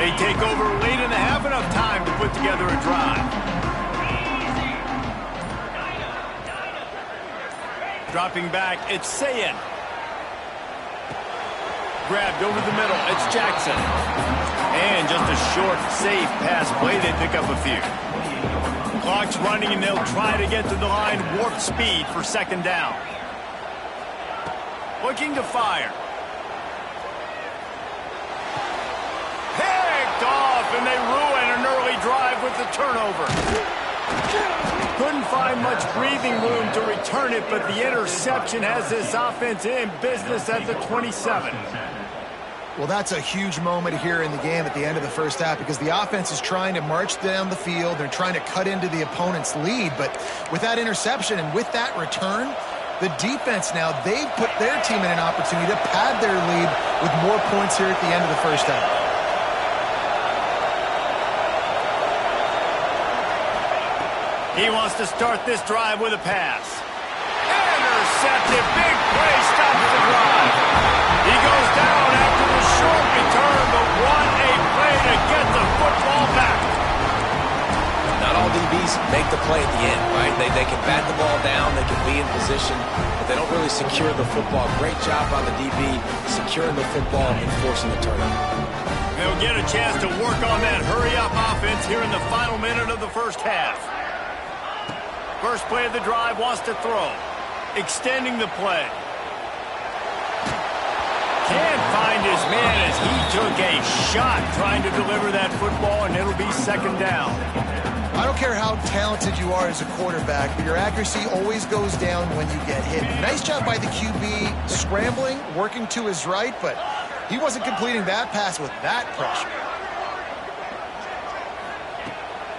They take over late in the half, enough time to put together a drive. Dropping back, it's Sayin. Grabbed over the middle, it's Jackson. And just a short, safe pass play, they pick up a few. Clock's running, and they'll try to get to the line, warp speed for second down. Looking to fire. Picked off, and they ruin an early drive with the turnover. Couldn't find much breathing room to return it, but the interception has this offense in business at the 27. Well, that's a huge moment here in the game at the end of the first half because the offense is trying to march down the field. They're trying to cut into the opponent's lead, but with that interception and with that return, the defense now, they've put their team in an opportunity to pad their lead with more points here at the end of the first half. He wants to start this drive with a pass. Intercepted. Big play stops the drive. He goes down after the short return, but what a play to get the football back. Not all DBs make the play at the end, right? They can bat the ball down, they can be in position, but they don't really secure the football. Great job on the DB securing the football and forcing the turnover. They'll get a chance to work on that hurry-up offense here in the final minute of the first half. First play of the drive, wants to throw. Extending the play. Can't find his man as he took a shot trying to deliver that football, and it'll be second down. I don't care how talented you are as a quarterback, but your accuracy always goes down when you get hit. Nice job by the QB scrambling, working to his right, but he wasn't completing that pass with that pressure.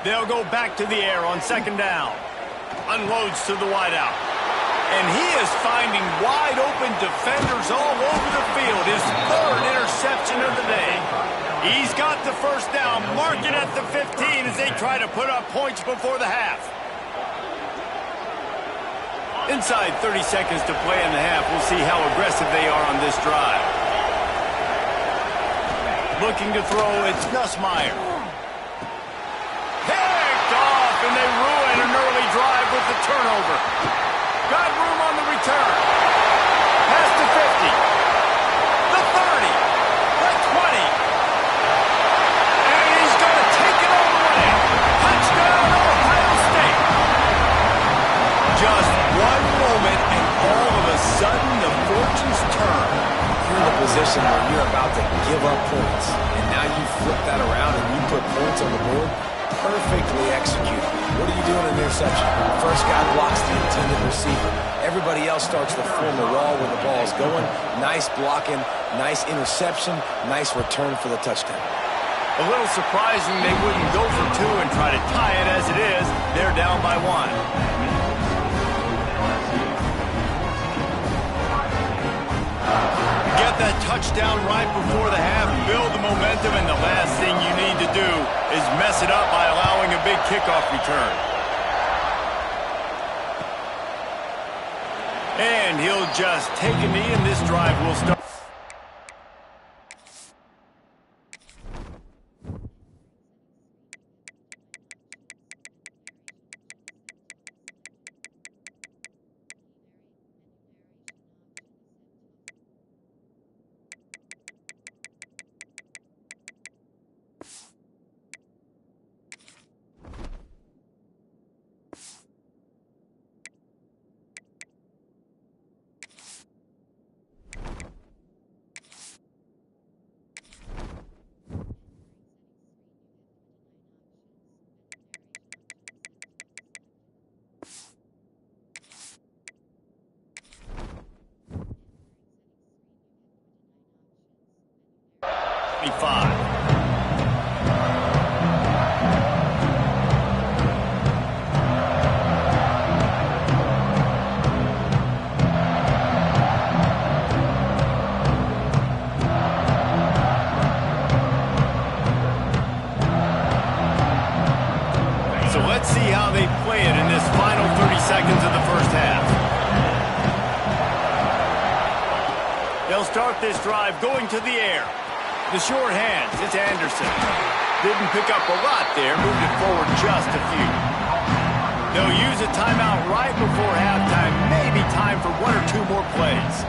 They'll go back to the air on second down. Unloads to the wideout. And he is finding wide-open defenders all over the field. His third interception of the day. He's got the first down. Mark it at the 15 as they try to put up points before the half. Inside 30 seconds to play in the half. We'll see how aggressive they are on this drive. Looking to throw, it's Nussmeier. Picked off, and they ruin an early drive with the turnover. Got room on the return. Pass to 50. The 30. The 20. And he's going to take it all the way. Touchdown, Ohio State. Just one moment, and all of a sudden, the fortunes turn. You're in a position where you're about to give up points, and now you flip that around and you put points on the board. Perfectly executed. What are you doing in interception? First guy blocks the intended receiver. Everybody else starts to form a wall where the ball is going. Nice blocking, nice interception, nice return for the touchdown. A little surprising they wouldn't go for two and try to tie it. As it is, they're down by one. Get that touchdown right before the half, build the momentum, and the last thing you need to do is mess it up by allowing a big kickoff return. And he'll just take a knee, and this drive will start. So let's see how they play it in this final 30 seconds of the first half. They'll start this drive going to the air. The short hands, it's Anderson. Didn't pick up a lot there, moved it forward just a few. They'll use a timeout right before halftime, maybe time for one or two more plays.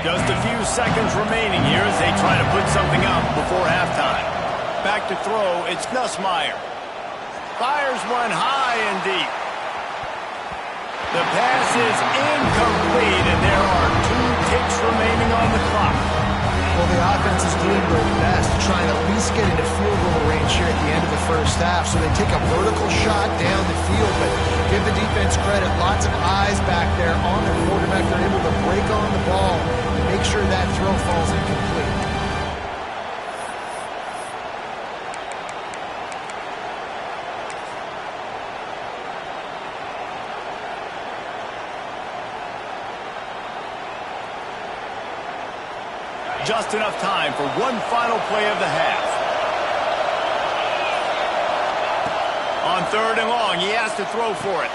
Just a few seconds remaining here as they try to put something up before halftime. Back to throw, it's Nussmeier. Fires one high and deep. The pass is incomplete, and there are 2 ticks remaining on the clock. Well, the offense is doing their best to try and at least get into field goal range here at the end of the first half. So they take a vertical shot down the field, but give the defense credit. Lots of eyes back there on their quarterback. They're able to break on the ball and make sure that throw falls incomplete. Just enough time for one final play of the half. On 3rd and long, he has to throw for it.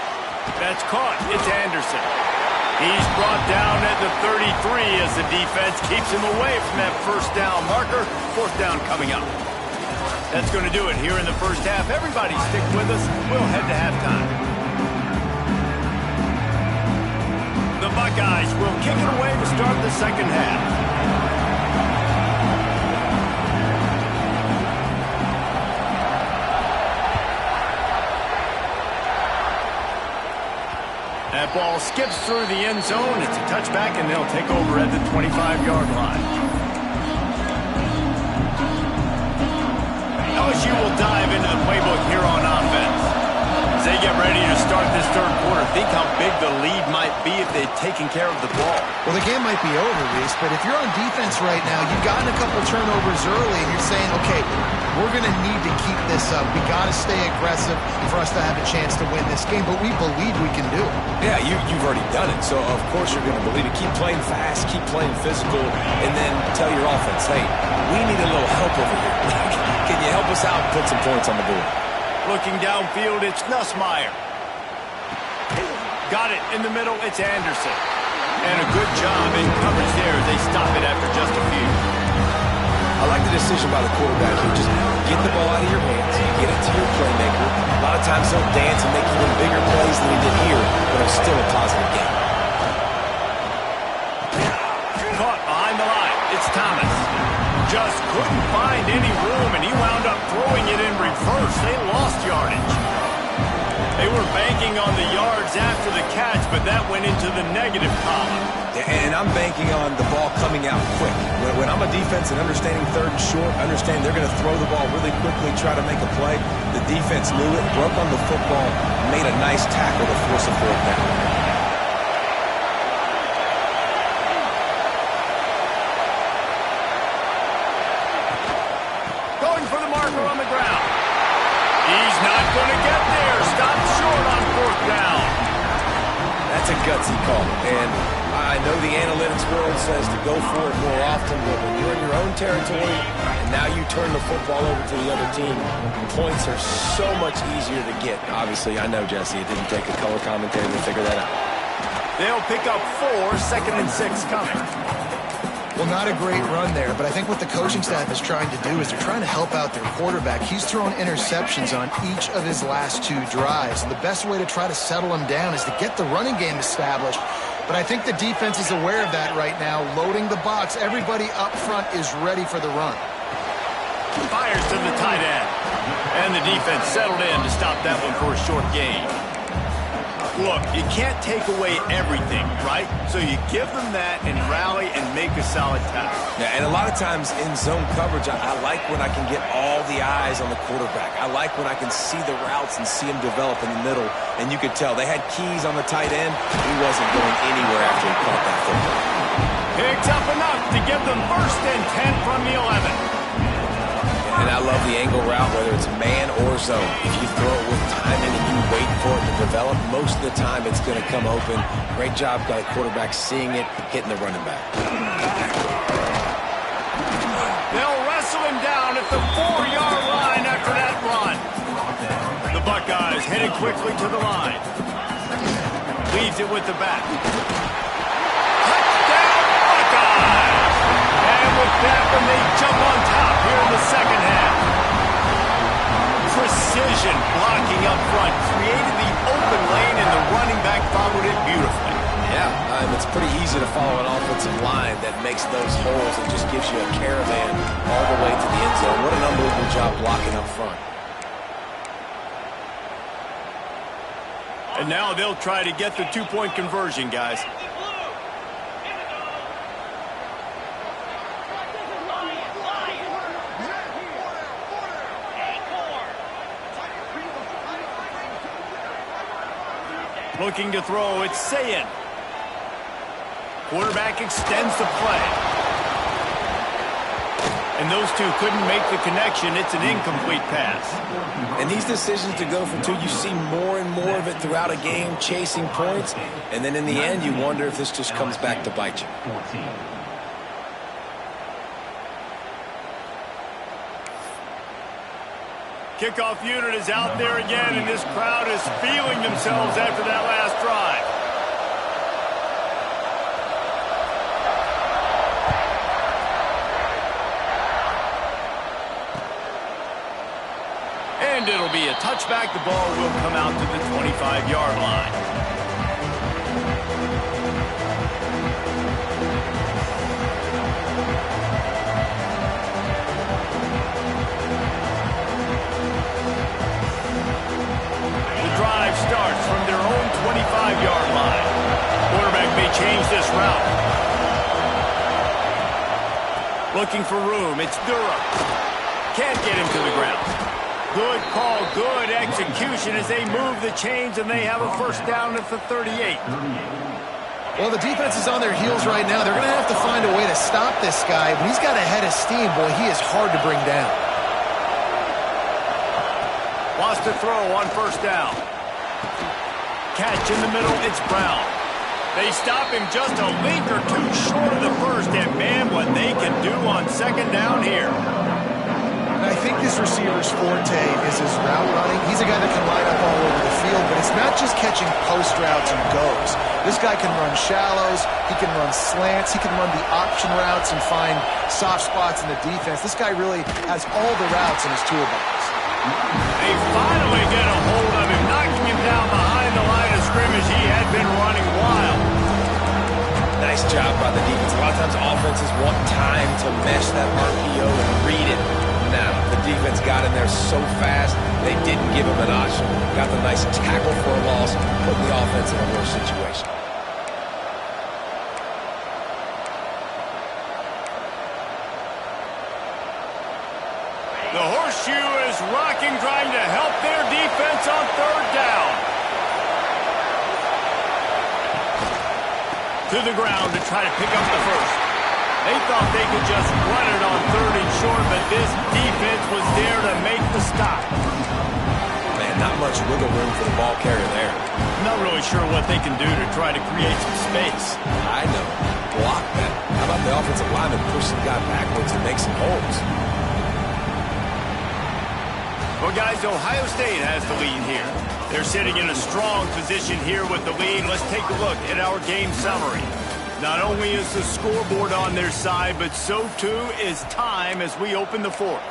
That's caught. It's Anderson. He's brought down at the 33 as the defense keeps him away from that first down marker. 4th down coming up. That's going to do it here in the first half. Everybody stick with us. We'll head to halftime. The Buckeyes will kick it away to start the second half. That ball skips through the end zone. It's a touchback, and they'll take over at the 25-yard line. LSU will dive into the playbook here on offense. As they get ready to start this 3rd quarter, think how big the lead might be if they'd taken care of the ball. Well, the game might be over, Reese, but if you're on defense right now, you've gotten a couple turnovers early, and you're saying, okay, we're going to need to keep this up. We got to stay aggressive for us to have a chance to win this game, but we believe we can do it. Yeah, you've already done it, so of course you're going to believe it. Keep playing fast, keep playing physical, and then tell your offense, hey, we need a little help over here. Can you help us out and put some points on the board? Looking downfield, it's Nussmeier. Got it in the middle, it's Anderson. And a good job in coverage there. They stop it after just a few. I like the decision by the quarterback here. Just get the ball out of your hands, get it to your playmaker. A lot of times they'll dance and make even bigger plays than he did here, but it's still a positive game. Caught behind the line. It's Thomas. Just couldn't find any room, and he wound up throwing it in reverse. They lost yardage. They were banking on the yards after the catch, but that went into the negative column. And I'm banking on the ball coming out quick. When I'm a defense and understanding 3rd and short, understand they're going to throw the ball really quickly, try to make a play. The defense knew it, broke on the football, made a nice tackle to force a 4th down. Going for the marker on the ground. He's not going to get there. Stopped short on 4th down. That's a gutsy call, and I know the analytics world says to go for it more often, but when you're in your own territory and now you turn the football over to the other team, points are so much easier to get. Obviously, I know, Jesse, it didn't take a color commentator to figure that out. They'll pick up 4, 2nd and 6 coming. Well, not a great run there, but I think what the coaching staff is trying to do is they're trying to help out their quarterback. He's thrown interceptions on each of his last 2 drives, and the best way to try to settle him down is to get the running game established. But I think the defense is aware of that right now, loading the box. Everybody up front is ready for the run. Fires to the tight end. And the defense settled in to stop that one for a short gain. Look, you can't take away everything, right? So you give them that and rally and make a solid tackle. Yeah, and a lot of times in zone coverage, I like when I can get all the eyes on the quarterback. I like when I can see the routes and see him develop in the middle. And you could tell they had keys on the tight end. He wasn't going anywhere after he caught that football. give them 1st and 10 from the 11. And I love the angle route, whether it's man or zone. If you throw it with timing and you wait for it to develop, most of the time it's going to come open. Great job by the quarterback seeing it, hitting the running back. They'll wrestle him down at the 4-yard line after that run. The Buckeyes headed quickly to the line. Leaves it with the back. Touchdown, Buckeyes! And with that one, they jump on top here in the second half. Precision blocking up front created the open lane, and the running back followed it beautifully. Yeah, it's pretty easy to follow an offensive line that makes those holes and just gives you a caravan all the way to the end zone. What an unbelievable job blocking up front. And now they'll try to get the 2-point conversion, guys. Looking to throw, it's Sayin. Quarterback extends the play. And those two couldn't make the connection. It's an incomplete pass. And these decisions to go for 2, you see more and more of it throughout a game, chasing points. And then in the end, you wonder if this just comes back to bite you. Kickoff unit is out there again, and this crowd is feeling themselves after that last drive. And it'll be a touchback. The ball will come out to the 25-yard line. The drive starts from their own 25-yard line. Quarterback may change this route. Looking for room. It's Durham. Can't get him to the ground. Good call, good execution as they move the chains, and they have a 1st down at the 38. Well, the defense is on their heels right now. They're going to have to find a way to stop this guy. When he's got a head of steam, boy, he is hard to bring down. Wants to throw on 1st down. Catch in the middle, it's Brown. They stop him just a link or 2 short of the 1st, and man, what they can do on 2nd down here. I think this receiver's forte is his route running. He's a guy that can line up all over the field, but it's not just catching post routes and goes. This guy can run shallows, he can run slants, he can run the option routes and find soft spots in the defense. This guy really has all the routes in his toolbox. They finally get a hold of him, knocking him down behind the line of scrimmage. He had been running wild. Nice job by the defense. A lot of times offenses want time to mesh that RPO and read it. Now, the defense got in there so fast, they didn't give him an option. Got the nice tackle for a loss, putting the offense in a worse situation. The horseshoe is rocking, trying to help their defense on 3rd down. To the ground to try to pick up the 1st. They thought they could just run it on 3rd and short, but this defense was there to make the stop. Man, not much wiggle room for the ball carrier there. Not really sure what they can do to try to create some space. I know. Block that. How about the offensive lineman push the guy backwards and make some holes? Well, guys, Ohio State has the lead here. They're sitting in a strong position here with the lead. Let's take a look at our game summary. Not only is the scoreboard on their side, but so too is time as we open the 4th.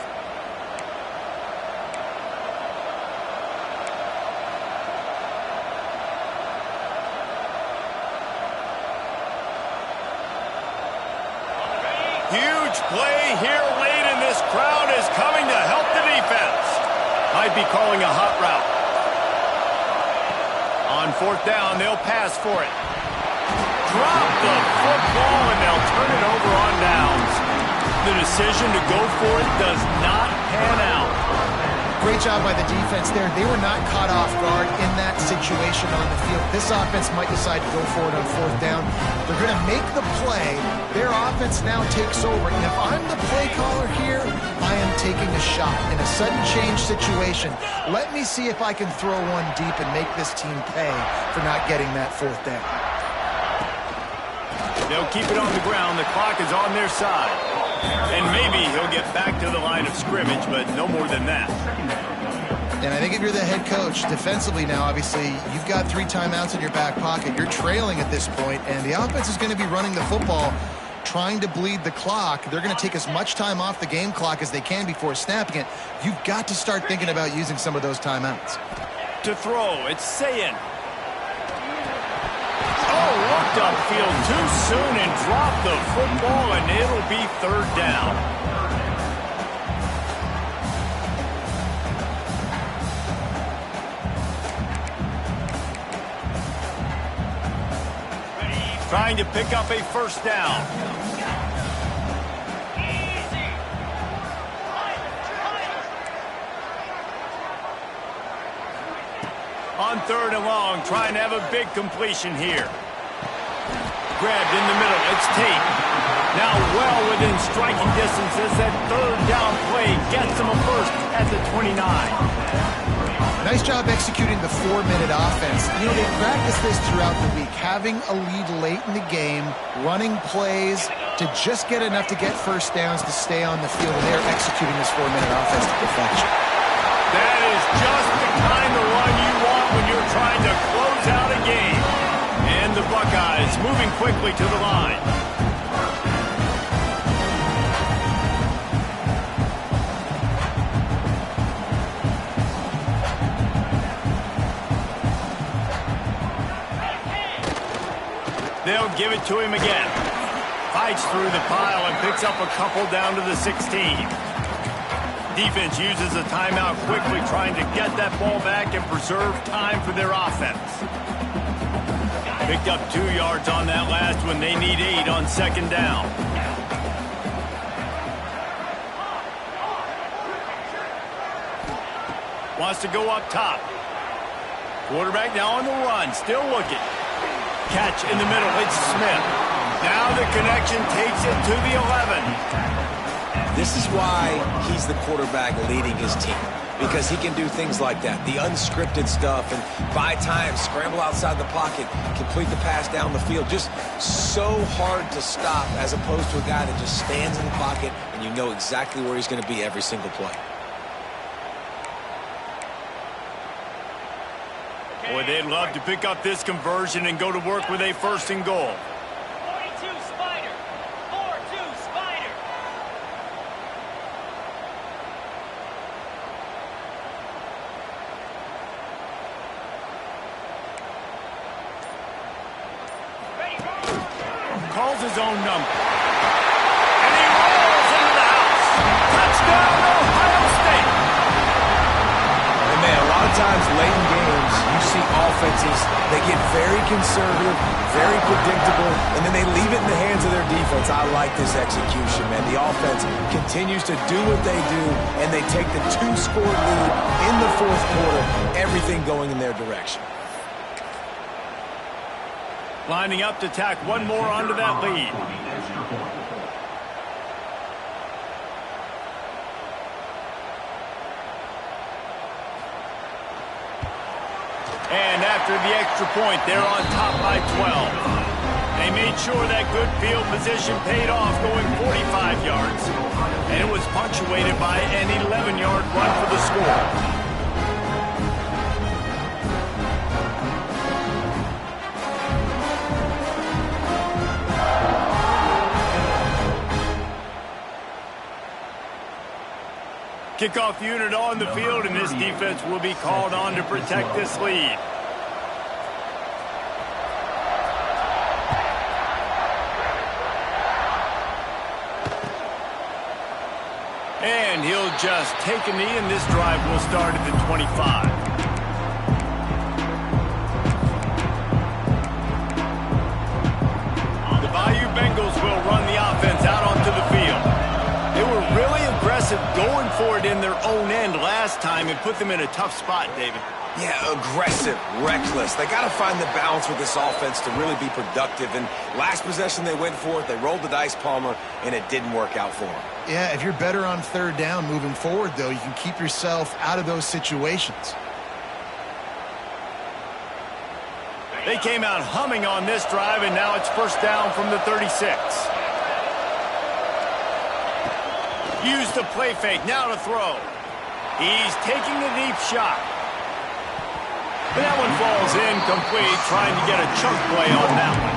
Huge play here late, and this crowd is coming to help the defense. Might be calling a hot route. On 4th down, they'll pass for it. Drop the football, and they'll turn it over on downs. The decision to go for it does not pan out. great job by the defense there. They were not caught off guard in that situation on the field. This offense might decide to go for it on fourth down. They're going to make the play. Their offense now takes over. And if I'm the play caller here, I am taking a shot in a sudden change situation. Let me see if I can throw one deep and make this team pay for not getting that fourth down. They'll keep it on the ground. The clock is on their side. And maybe he'll get back to the line of scrimmage, but no more than that. And I think if you're the head coach, defensively now, obviously, you've got 3 timeouts in your back pocket. You're trailing at this point, and the offense is going to be running the football, trying to bleed the clock. They're going to take as much time off the game clock as they can before snapping it. You've got to start thinking about using some of those timeouts. To throw, it's Sayin. Oh, looked upfield too soon and dropped the football, and it'll be third down. Trying to pick up a first down. On third and long, trying to have a big completion here. Grabbed in the middle, it's Tate. Now well within striking distance as that third down play gets him a first at the 29. Nice job executing the 4-minute offense. You know, they practiced this throughout the week, having a lead late in the game, running plays to just get enough to get first downs to stay on the field, and they're executing this 4-minute offense to perfection. That is just the kind of run you want when you're trying to close out a game. And the Buckeyes moving quickly to the line. They'll give it to him again. Fights through the pile and picks up a couple down to the 16. Defense uses a timeout quickly, trying to get that ball back and preserve time for their offense. Picked up 2 yards on that last one. They need 8 on second down. Wants to go up top. Quarterback now on the run, still looking. Catch in the middle, it's Smith. Now the connection takes it to the 11. This is why he's the quarterback leading his team, because he can do things like that, the unscripted stuff, and buy time, scramble outside the pocket, complete the pass down the field. Just so hard to stop as opposed to a guy that just stands in the pocket and you know exactly where he's going to be every single play. Boy, they'd love to pick up this conversion and go to work with a first and goal. 42 Spider. 4-2 Spider. Calls his own number. And he rolls into the house. Touchdown, Ohio State. And man, a lot of times late in games, you see offenses, they get very conservative, very predictable, and then they leave it in the hands of their defense. I like this execution, man. The offense continues to do what they do, and they take the 2-score lead in the fourth quarter, everything going in their direction. Lining up to tack one more onto that lead. And after the extra point, they're on top by 12. They made sure that good field position paid off, going 45 yards. And it was punctuated by an 11-yard run for the score. Kickoff unit on the field, and this defense will be called on to protect this lead. And he'll just take a knee, and this drive will start at the 25. The Bayou Bengals will run the offense out onto the field. They were really aggressive going for it in their own end last time and put them in a tough spot, David. Yeah, aggressive, reckless. They got to find the balance with this offense to really be productive. And last possession they went for it, they rolled the dice, Palmer, and it didn't work out for them. Yeah, if you're better on third down moving forward, though, you can keep yourself out of those situations. They came out humming on this drive, and now it's first down from the 36. Use the play fake, now to throw. He's taking the deep shot. And that one falls incomplete, trying to get a chunk play on that one.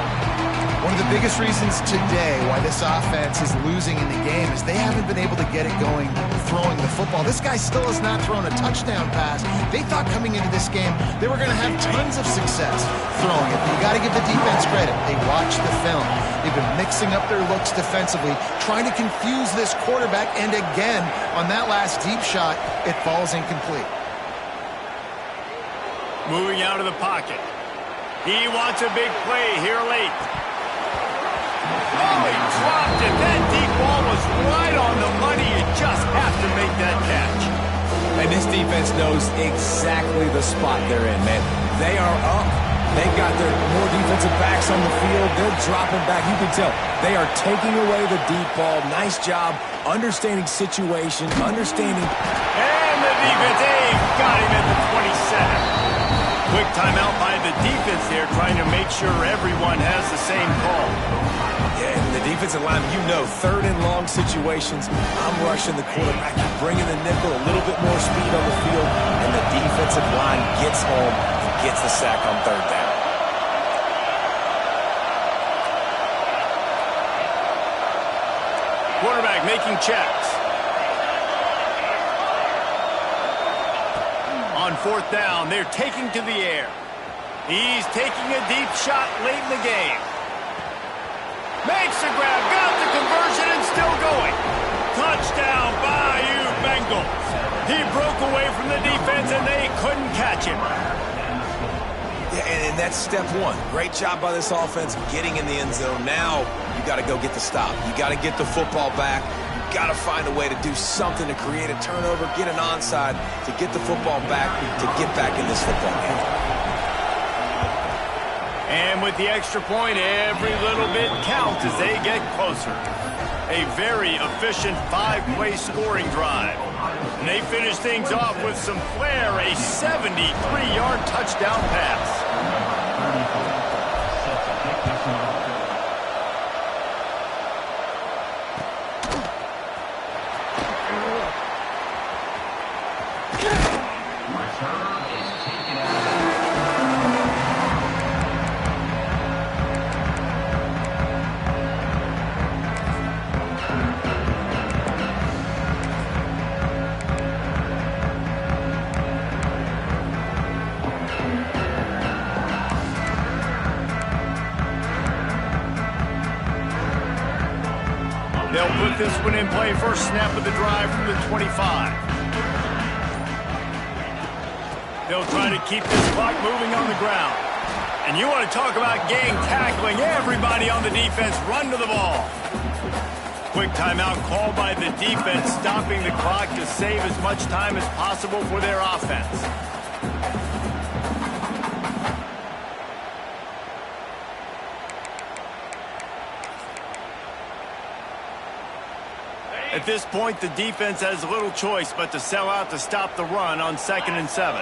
One of the biggest reasons today why this offense is losing in the game is they haven't been able to get it going throwing the football. This guy still has not thrown a touchdown pass. They thought coming into this game they were going to have tons of success throwing it. But you got to give the defense credit. They watched the film. They've been mixing up their looks defensively, trying to confuse this quarterback. And again, on that last deep shot, it falls incomplete. Moving out of the pocket. He wants a big play here late. Oh, he dropped it. That deep ball was right on the money. You just have to make that catch. And this defense knows exactly the spot they're in, man. They are up. They've got their more defensive backs on the field. They're dropping back. You can tell they are taking away the deep ball. Nice job understanding situation, understanding. And the defense, got him at the 27. Quick timeout by the defense there, trying to make sure everyone has the same call. Yeah, and the defensive line, you know, third and long situations, I'm rushing the quarterback, bringing the nickel, a little bit more speed on the field, and the defensive line gets home and gets the sack on third down. Quarterback making checks. On fourth down, they're taking to the air. He's taking a deep shot late in the game. Makes the grab, got the conversion, and still going. Touchdown, Bayou Bengals. He broke away from the defense, and they couldn't catch him. Yeah, and that's step one. Great job by this offense getting in the end zone. Now you got to go get the stop. You got to get the football back. You got to find a way to do something to create a turnover, get an onside, to get the football back, to get back in this football game. And with the extra point, every little bit counts as they get closer. A very efficient five-play scoring drive. And they finish things off with some flair, a 73-yard touchdown pass. They'll put this one in play. First snap of the drive from the 25. They'll try to keep this clock moving on the ground. And you want to talk about gang tackling. Everybody on the defense run to the ball. Quick timeout called by the defense, stopping the clock to save as much time as possible for their offense. At this point, the defense has little choice but to sell out to stop the run on 2nd and 7.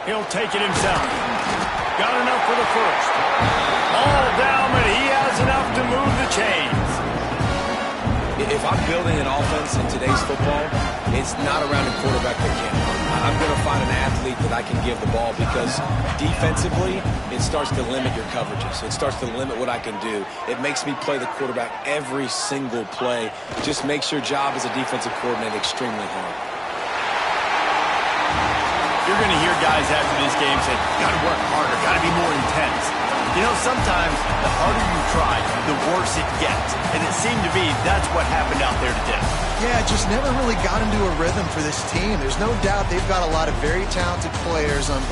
He'll take it himself. Got enough for the first. All down, but he has enough to move the chains. If I'm building an offense in today's football, it's not around a quarterback that can't run. I'm going to find an athlete that I can give the ball because defensively, it starts to limit your coverages. It starts to limit what I can do. It makes me play the quarterback every single play. It just makes your job as a defensive coordinator extremely hard. You're going to hear guys after this game say, got to work harder, got to be more intense. You know, sometimes the harder you try, the worse it gets. And it seemed to be that's what happened out there today. Yeah, just never really got into a rhythm for this team. There's no doubt they've got a lot of very talented players on both